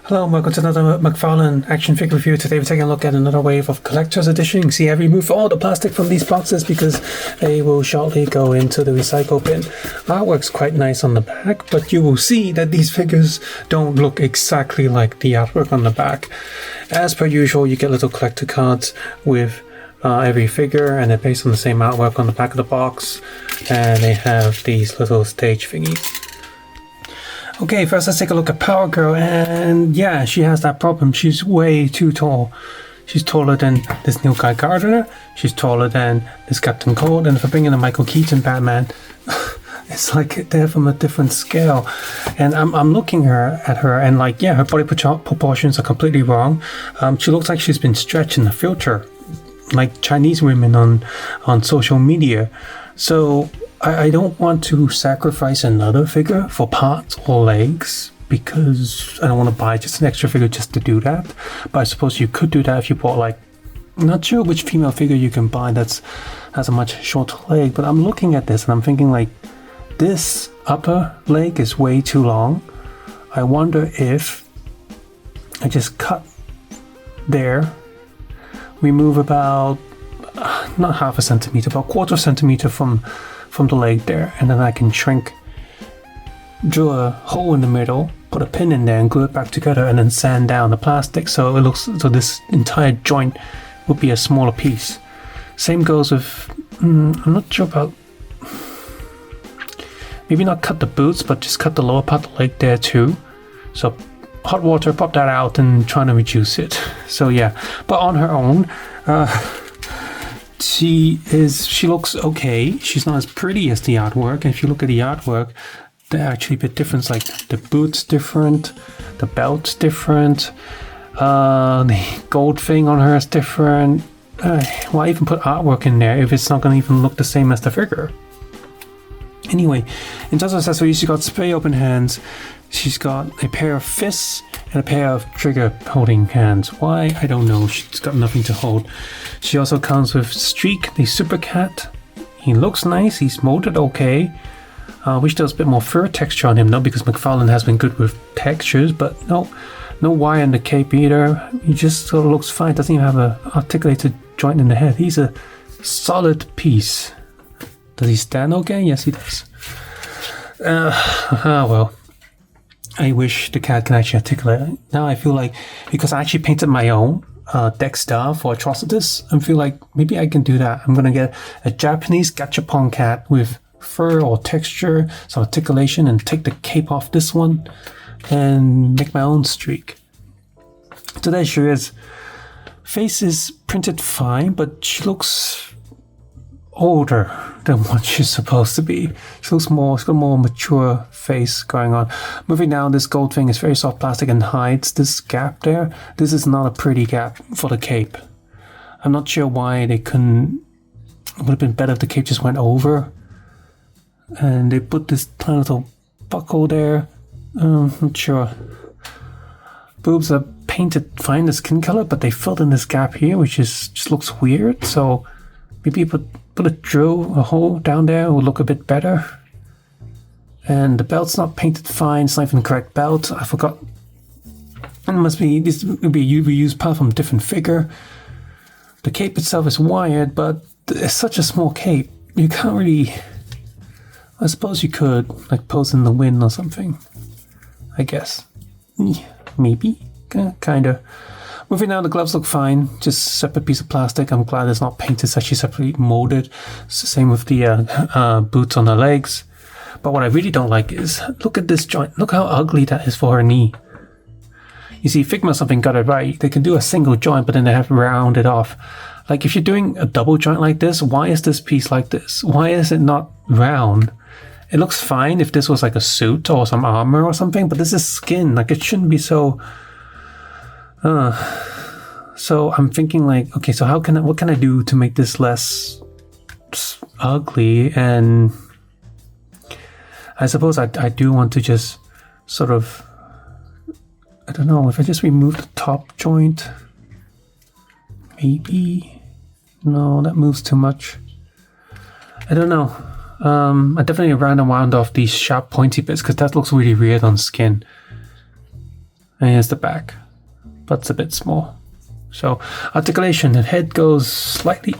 Hello and welcome to another McFarlane action figure review. Today we're taking a look at another wave of collector's edition. See, I removed all the plastic from these boxes because they will shortly go into the recycle bin. Artwork's quite nice on the back, but you will see that these figures don't look exactly like the artwork on the back. As per usual, you get little collector cards with every figure, and they're based on the same artwork on the back of the box, and they have these little stage thingies. Okay, first let's take a look at Power Girl, and yeah, she has that problem. She's way too tall. She's taller than this new guy Gardner. She's taller than this Captain Cold, and if I bring in a Michael Keaton Batman, it's like they're from a different scale. And I'm looking at her, and like, yeah, her body proportions are completely wrong. She looks like she's been stretched in a filter, like Chinese women on social media. So I don't want to sacrifice another figure for parts or legs because I don't want to buy just an extra figure just to do that. But I suppose you could do that if you bought, like, I'm not sure which female figure you can buy that has a much shorter leg, but I'm looking at this and I'm thinking, like, this upper leg is way too long. I wonder if I just cut there, remove about not half a centimeter, about a quarter centimeter from the leg there, and then I can drill a hole in the middle, put a pin in there and glue it back together, and then sand down the plastic so this entire joint would be a smaller piece. Same goes with I'm not sure about, maybe not cut the boots, but just cut the lower part of the leg there too. So hot water, pop that out and trying to reduce it. So yeah, but on her own, she looks okay. She's not as pretty as the artwork. And if you look at the artwork, they're actually a bit different. Like the boot's different, the belt's different, the gold thing on her is different. Why even put artwork in there if it's not going to even look the same as the figure? Anyway, in terms of accessories, she got spray open hands. She's got a pair of fists and a pair of trigger holding hands. Why? I don't know. She's got nothing to hold. She also comes with Streak, the super cat. He looks nice. He's molded okay. Wish there was a bit more fur texture on him though, because McFarlane has been good with textures, but no wire in the cape either. He just sort of looks fine. Doesn't even have a articulated joint in the head. He's a solid piece. Does he stand okay? Yes, he does. Well. I wish the cat can actually articulate. Now I feel like, because I actually painted my own Dexter for Atrocitus, I feel like maybe I can do that. I'm going to get a Japanese gachapon cat with fur or texture, some articulation, and take the cape off this one and make my own Streak. So there she is. Face is printed fine, but she looks older than what she's supposed to be. She looks more, she's got a more mature face going on. Moving down, this gold thing is very soft plastic and hides this gap there. This is not a pretty gap for the cape. I'm not sure why they couldn't. It would have been better if the cape just went over. And they put this tiny little buckle there. Not sure. Boobs are painted fine, the skin color, but they filled in this gap here, which just looks weird. So maybe put a hole down there will look a bit better. And the belt's not painted fine. It's not even the correct belt. I forgot. It must be, this would be a reused part from a different figure. The cape itself is wired, but it's such a small cape. You can't really, I suppose you could, like, pose in the wind or something. I guess. Maybe. Kinda. Moving down, the gloves look fine, just a separate piece of plastic. I'm glad it's not painted, it's actually separately molded. It's the same with the boots on the legs. But what I really don't like is, look at this joint. Look how ugly that is for her knee. You see, Figma or something got it right. They can do a single joint, but then they have to round it off. Like, if you're doing a double joint like this, why is this piece like this? Why is it not round? It looks fine if this was like a suit or some armor or something, but this is skin. Like, it shouldn't be so... So I'm thinking, like, okay, so what can I do to make this less ugly? And I suppose I do want to just sort of, I don't know, if I just remove the top joint, maybe. No, that moves too much. I don't know. I definitely round off these sharp pointy bits because that looks really weird on skin. And here's the back. But it's a bit small. So articulation, the head goes slightly.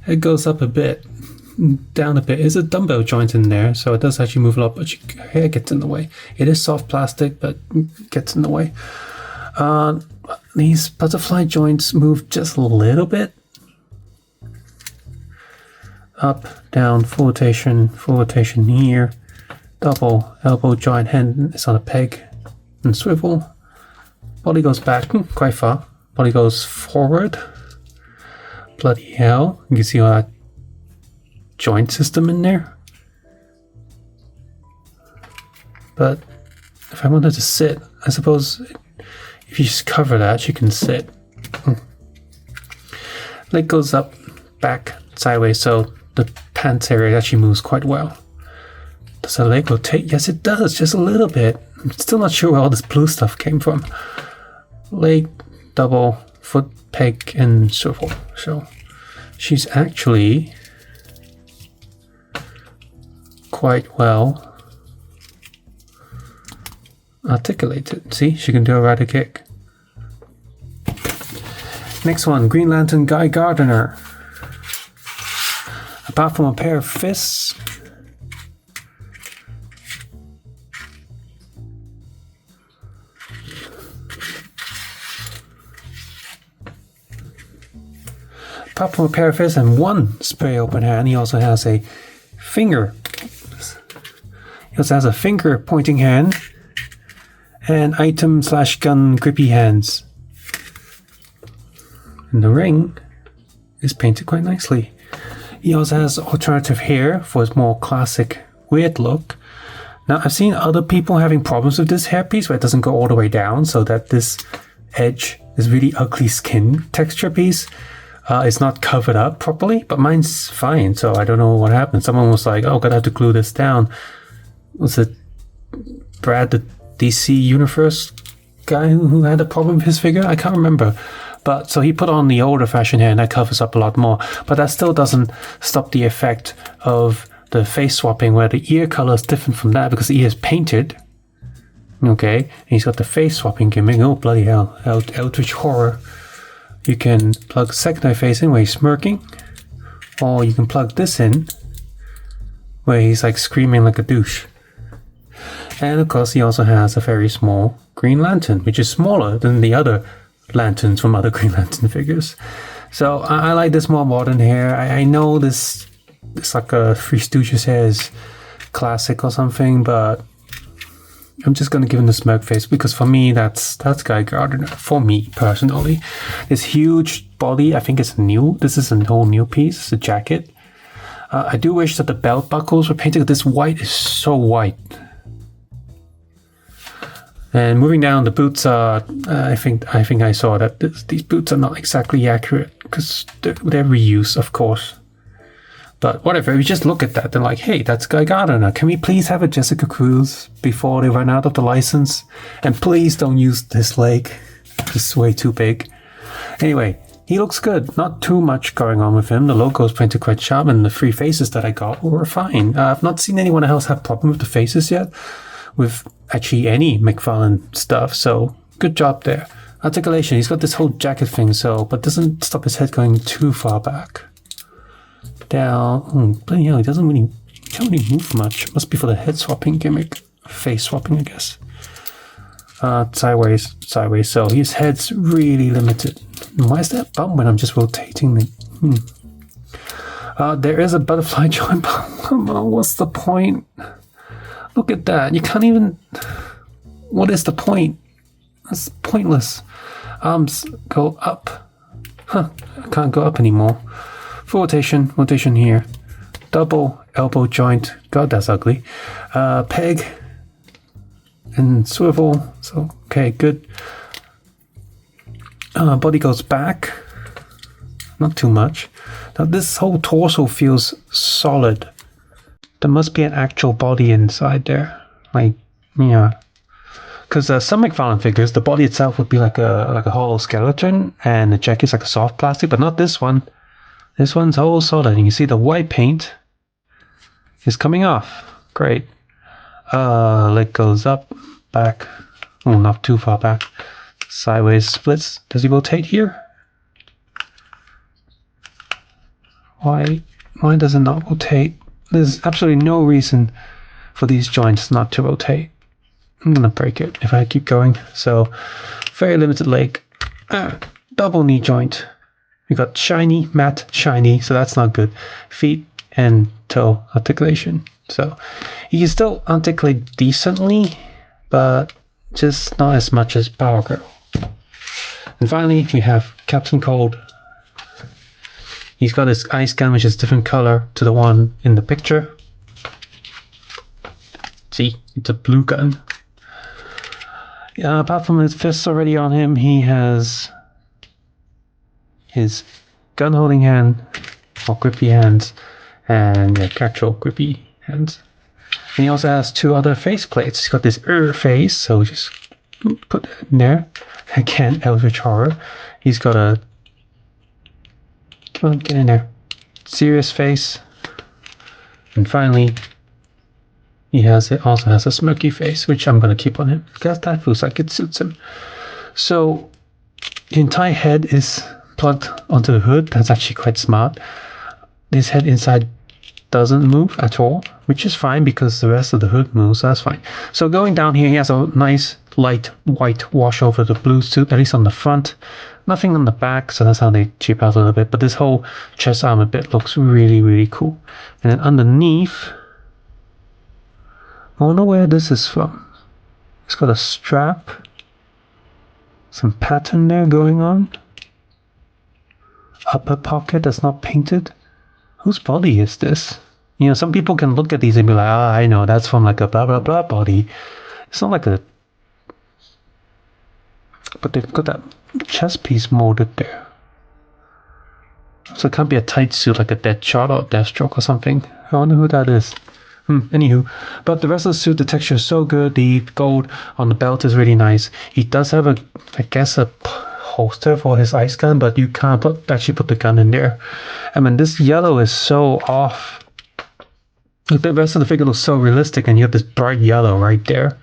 It goes up a bit, down a bit. There's a dumbbell joint in there, so it does actually move a lot, but your hair gets in the way. It is soft plastic, but gets in the way. These butterfly joints move just a little bit. Up, down, full rotation here. Double elbow joint, hand is on a peg and swivel. Body goes back quite far. Body goes forward. Bloody hell. You can see all that joint system in there. But if I wanted to sit, I suppose if you just cover that, you can sit. Leg goes up, back, sideways, so the pants area actually moves quite well. Does the leg rotate? Yes, it does, just a little bit. I'm still not sure where all this blue stuff came from. Leg, double, foot, peg, and swivel. So she's actually quite well articulated. See, she can do a rider kick. Next one, Green Lantern Guy Gardner. Apart from a pair of fists, and one spray open hand, he also has a finger. He also has a finger pointing hand and item/gun grippy hands. And the ring is painted quite nicely. He also has alternative hair for his more classic weird look. Now, I've seen other people having problems with this hairpiece where it doesn't go all the way down, so that this edge, this really ugly skin texture piece, is not covered up properly, but mine's fine, so I don't know what happened. Someone was like, oh, gonna have to glue this down. Was it Brad, the DC Universe guy who had a problem with his figure? I can't remember. But so he put on the older fashioned hair and that covers up a lot more. But that still doesn't stop the effect of the face swapping where the ear color is different from that because the ear is painted. Okay, and he's got the face swapping gimmick. Oh, bloody hell. Eldritch horror. You can plug secondary face in where he's smirking. Or you can plug this in where he's like screaming like a douche. And of course he also has a very small Green Lantern, which is smaller than the other lanterns from other Green Lantern figures. So I like this more modern hair. I know this like a Three Stooges hair is classic or something, but I'm just gonna give him the smirk face because for me that's Guy Gardner. For me personally, this huge body, I think it's new. This is a whole new piece. It's a jacket. I do wish that the belt buckles were painted. This white is so white. And moving down, the boots are. I think I saw that these boots are not exactly accurate because they're reuse, of course. But whatever, we just look at that and like, hey, that's Guy Gardner. Can we please have a Jessica Cruz before they run out of the license? And please don't use this leg. It's way too big. Anyway, he looks good. Not too much going on with him. The logo's printed quite sharp and the three faces that I got were fine. I've not seen anyone else have problem with the faces yet. With actually any McFarlane stuff, so good job there. Articulation, he's got this whole jacket thing, but doesn't stop his head going too far back. Down, bloody hell, he can't really move much. Must be for the head swapping gimmick, face swapping, I guess. Sideways, so his head's really limited. Why is that bump when I'm just rotating the... there is a butterfly joint, but what's the point? Look at that. You can't even... What is the point? That's pointless. Arms go up. I can't go up anymore. Full rotation here. Double elbow joint. God, that's ugly. Peg and swivel. So, okay, good. Body goes back. Not too much. Now, this whole torso feels solid. There must be an actual body inside there, like, yeah. Because some McFarlane figures, the body itself would be like a hollow skeleton, and the jacket's like a soft plastic, but not this one. This one's all solid. And you can see the white paint is coming off. Great. Leg goes up, back. Oh, not too far back. Sideways splits. Does he rotate here? Why does it not rotate? There's absolutely no reason for these joints not to rotate. I'm gonna break it if I keep going. So, very limited leg. Double knee joint. We got shiny, matte, shiny, so that's not good. Feet and toe articulation. So, you can still articulate decently, but just not as much as Power Girl. And finally, we have Captain Cold. He's got his ice gun, which is different color to the one in the picture. See, it's a blue gun. Apart from his fists already on him, he has his gun holding hand, or grippy hands, and actual grippy hands. And he also has two other face plates. He's got this face, so just put that in there. Again, Eldritch Horror. He's got a... Come on, get in there. Serious face. And finally, he also has a smirky face, which I'm going to keep on him, because that feels like it suits him. So, the entire head is plugged onto the hood. That's actually quite smart. This head inside doesn't move at all, which is fine because the rest of the hood moves, so that's fine. So going down here, he has a nice light white wash over the blue suit, at least on the front. Nothing on the back, so that's how they cheap out a little bit. But this whole chest armor bit looks really, really cool. And then underneath, I wonder where this is from. It's got a strap, some pattern there going on. Upper pocket that's not painted. Whose body is this? You know, some people can look at these and be like, I know, that's from like a blah blah blah body. It's not like a... But they've got that chest piece molded there. So it can't be a tight suit like a Deadshot or Deathstroke or something. I wonder who that is. Anywho, but the rest of the suit, the texture is so good. The gold on the belt is really nice. He does have a holster for his ice gun, but you can't actually put the gun in there. I mean, this yellow is so off. The rest of the figure looks so realistic, and you have this bright yellow right there.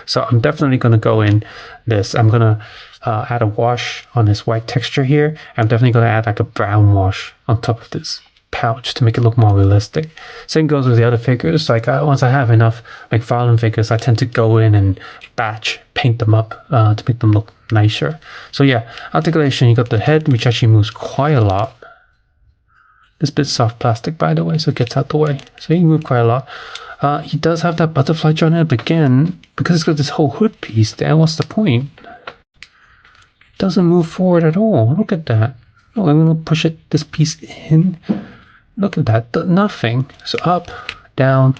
So I'm definitely going to go in this. I'm going to add a wash on this white texture here. I'm definitely going to add like a brown wash on top of this pouch to make it look more realistic. Same goes with the other figures. Like once I have enough McFarlane figures, I tend to go in and batch paint them up to make them look nicer. So yeah, articulation, you got the head, which actually moves quite a lot. This bit's soft plastic, by the way, so it gets out the way. So he can move quite a lot. He does have that butterfly joint in it, but again, because it's got this whole hood piece there, what's the point? It doesn't move forward at all. Look at that. Oh, I'm going to push this piece in. Look at that. Nothing. So up, down.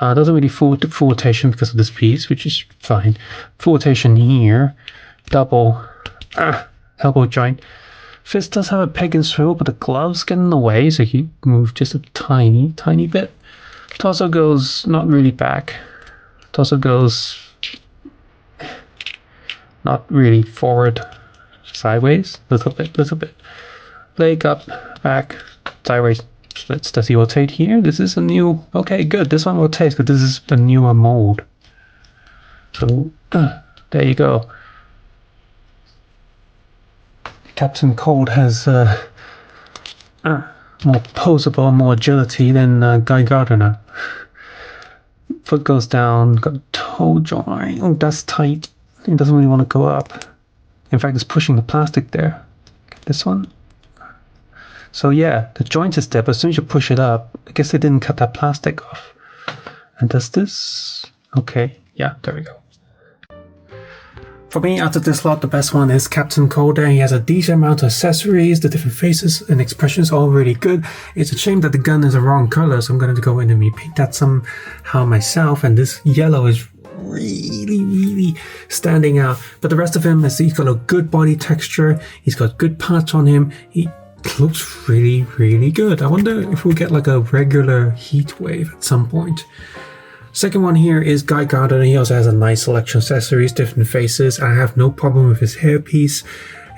Doesn't really full rotation because of this piece, which is fine. Full rotation here. Double elbow joint. Fist does have a peg and swivel, but the gloves get in the way, so he move just a tiny bit. Torso goes not really back. Torso goes not really forward, sideways, little bit. Leg up, back, sideways, splits. Does he rotate here? This is a new... Okay, good. This one rotates, but this is a newer mold. So, there you go. Captain Cold has more posable, more agility than Guy Gardner. Foot goes down, got a toe joint. Oh, that's tight. It doesn't really want to go up. In fact, it's pushing the plastic there. This one. So yeah, the joint is there, but as soon as you push it up, I guess they didn't cut that plastic off. And does this? Okay, yeah, there we go. For me, out of this lot, the best one is Captain Cold. He has a decent amount of accessories, the different faces and expressions are all really good. It's a shame that the gun is the wrong color, so I'm going to go in and repaint that somehow myself. And this yellow is really standing out. But the rest of him, he's got a good body texture. He's got good parts on him. He looks really good. I wonder if we'll get like a regular heat wave at some point. Second one here is Guy Gardner. He also has a nice selection of accessories, different faces. I have no problem with his hairpiece.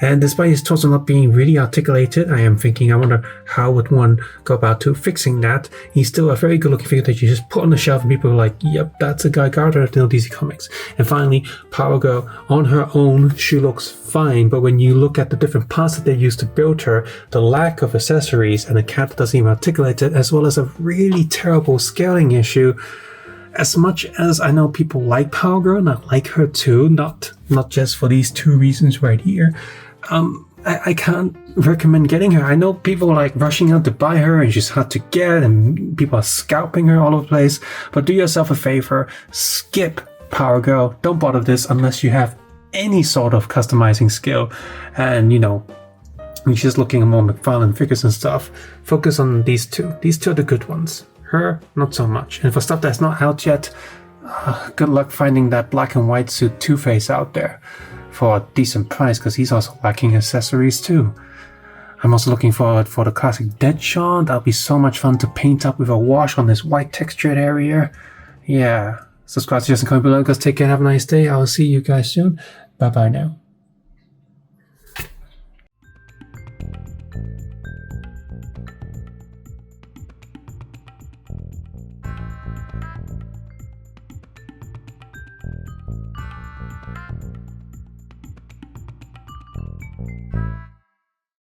And despite his torso not being really articulated, I am thinking, I wonder how would one go about to fixing that. He's still a very good looking figure that you just put on the shelf and people are like, yep, that's a guy Gardner at DC Comics. And finally, Power Girl on her own, she looks fine, but when you look at the different parts that they used to build her, the lack of accessories and a cat that doesn't even articulate it, as well as a really terrible scaling issue. As much as I know people like Power Girl, and I like her too, not just for these two reasons right here, I can't recommend getting her. I know people are like rushing out to buy her and she's hard to get and people are scalping her all over the place, but do yourself a favor, skip Power Girl. Don't bother this unless you have any sort of customizing skill and, you know, you're just looking at more McFarlane figures and stuff. Focus on these two. These two are the good ones. Her, not so much. And for stuff that's not out yet, good luck finding that black and white suit Two-Face out there for a decent price, because he's also lacking accessories too. I'm also looking forward for the classic Deadshot. That'll be so much fun to paint up with a wash on this white textured area. Yeah. Subscribe to Justin, comment below, guys. Take care, have a nice day. I will see you guys soon. Bye bye now.